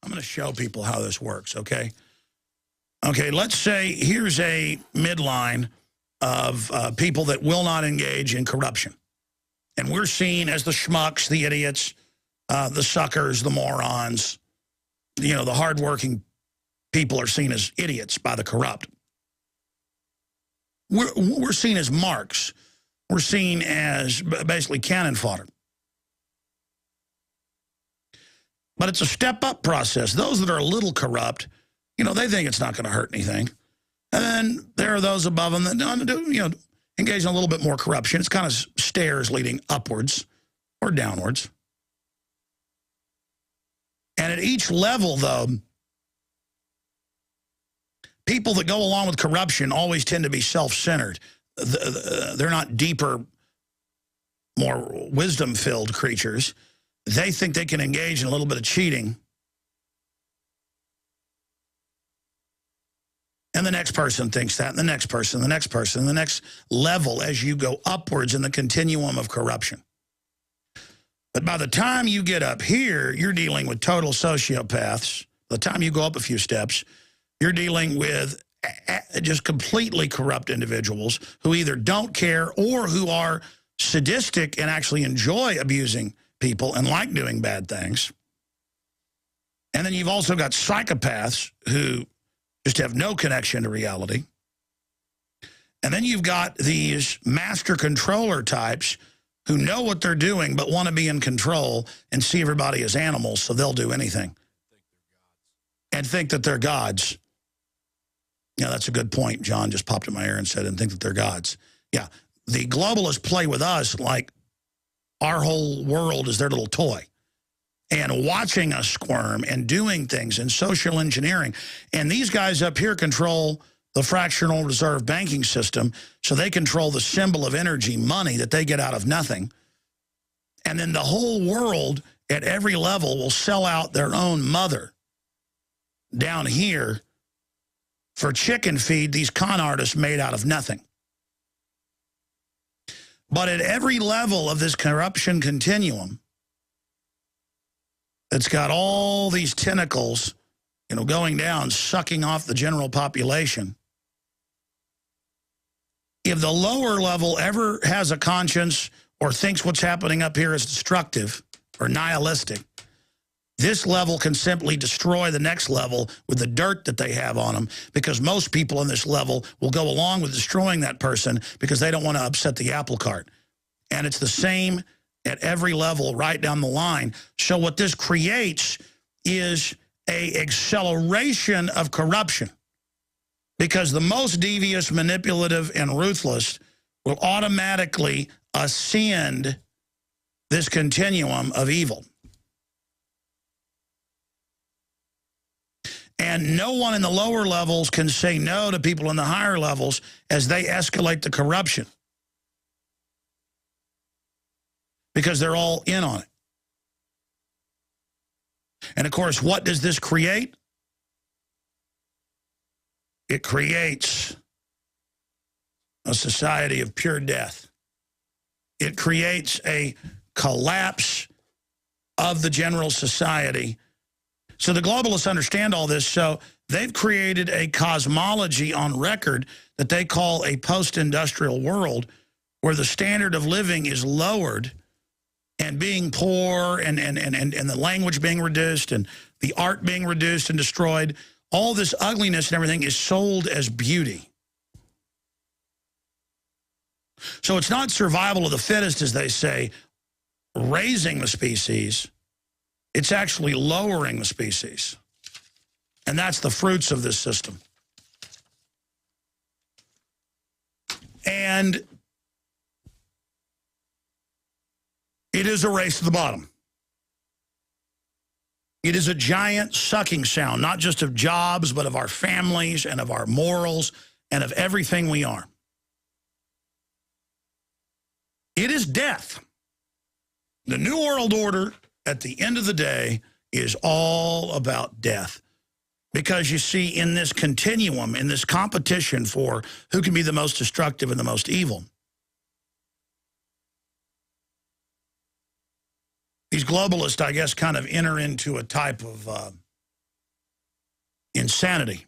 I'm going to show people how this works, okay? Okay, let's say here's a midline of people that will not engage in corruption. And we're seen as the schmucks, the idiots, the suckers, the morons. You know, the hardworking people are seen as idiots by the corrupt. We're seen as marks. We're seen as basically cannon fodder. But it's a step-up process. Those that are a little corrupt, you know, they think it's not going to hurt anything. And then there are those above them that do, you know, engage in a little bit more corruption. It's kind of stairs leading upwards or downwards. And at each level, though, people that go along with corruption always tend to be self-centered. They're not deeper, more wisdom-filled creatures. They think they can engage in a little bit of cheating. And the next person thinks that, and the next person, the next person, and the next level as you go upwards in the continuum of corruption. But by the time you get up here, you're dealing with total sociopaths. By the time you go up a few steps, you're dealing with just completely corrupt individuals who either don't care or who are sadistic and actually enjoy abusing people and like doing bad things. And then you've also got psychopaths who just have no connection to reality. And then you've got these master controller types who know what they're doing but want to be in control and see everybody as animals, so they'll do anything. And think that they're gods. Yeah, that's a good point. John just popped in my ear and said, and think that they're gods. Yeah, the globalists play with us like our whole world is their little toy. And watching us squirm and doing things and social engineering. And these guys up here control the fractional reserve banking system, so they control the symbol of energy, money, that they get out of nothing. And then the whole world at every level will sell out their own mother down here for chicken feed these con artists made out of nothing. But at every level of this corruption continuum, it's got all these tentacles, you know, going down, sucking off the general population. If the lower level ever has a conscience or thinks what's happening up here is destructive or nihilistic, this level can simply destroy the next level with the dirt that they have on them, because most people on this level will go along with destroying that person because they don't want to upset the apple cart. And it's the same at every level right down the line. So what this creates is an acceleration of corruption, because the most devious, manipulative, and ruthless will automatically ascend this continuum of evil. And no one in the lower levels can say no to people in the higher levels as they escalate the corruption, because they're all in on it. And of course, what does this create? It creates a society of pure death. It creates a collapse of the general society. So the globalists understand all this, so they've created a cosmology on record that they call a post-industrial world, where the standard of living is lowered, and being poor and the language being reduced and the art being reduced and destroyed, all this ugliness and everything is sold as beauty. So it's not survival of the fittest, as they say, raising the species. It's actually lowering the species. And that's the fruits of this system. And it is a race to the bottom. It is a giant sucking sound, not just of jobs, but of our families and of our morals and of everything we are. It is death. The New World Order, at the end of the day, is all about death. Because you see, in this continuum, in this competition for who can be the most destructive and the most evil, these globalists, I guess, kind of enter into a type of insanity.